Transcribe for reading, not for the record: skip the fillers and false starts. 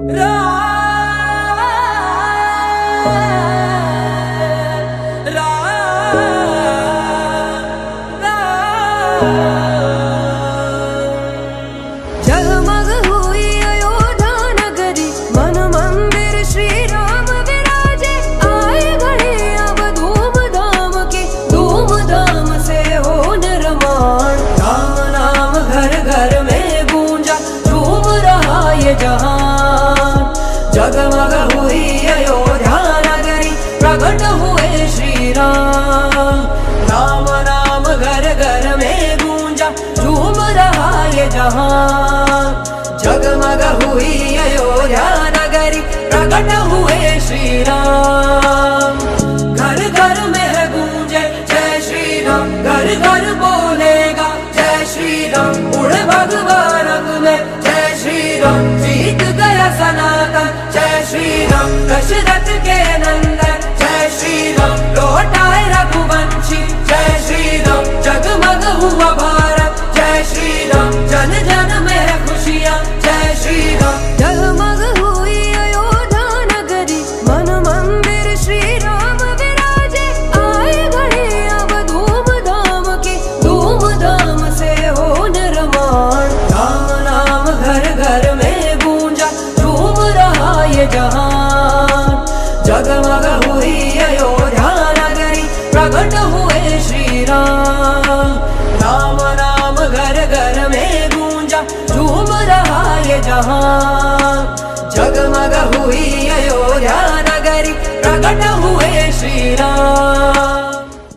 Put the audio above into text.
जगमग हुई अयोध्या नगरी, मन मंदिर श्री राम विराजे। आए घड़ी अब धूमधाम की, धूमधाम से हो निर्माण। राम नाम घर घर में गूंजा, झूम रहा ये जहान। जगमग हुई अयोध्या नगरी, प्रकट हुए श्री राम। राम नाम घर घर में गूंजा, झूम रहा ये जहान। जगमग हुई अयोध्या नगरी, प्रकट हुए श्री राम। घर घर में है गूंजे जय श्री राम, घर घर बोलेगा जय श्री राम। उड़े भगवा रंग में जय श्री राम, जीत गया सनातन जय श्री राम। दशरथ के नंदन जय श्री राम, लौटाए रघुवंशी जय श्री राम। जगमग हुआ भारत जय श्री राम, जन जन में है खुशियाँ जय श्री राम। जगमग हुई अयोध्या नगरी, मन मंदिर श्री राम विराजे। आए घड़ी अब धूमधाम की, धूमधाम से हो निर्माण। राम नाम घर घर में गूंजा, झूम रहा ये जहान। जगमग हुई अयोध्या नगरी, प्रकट हुए श्री राम। राम नाम घर घर में गूंजा, झूम रहा ये जहान। जगमग हुई अयोध्या नगरी, प्रकट हुए श्री राम।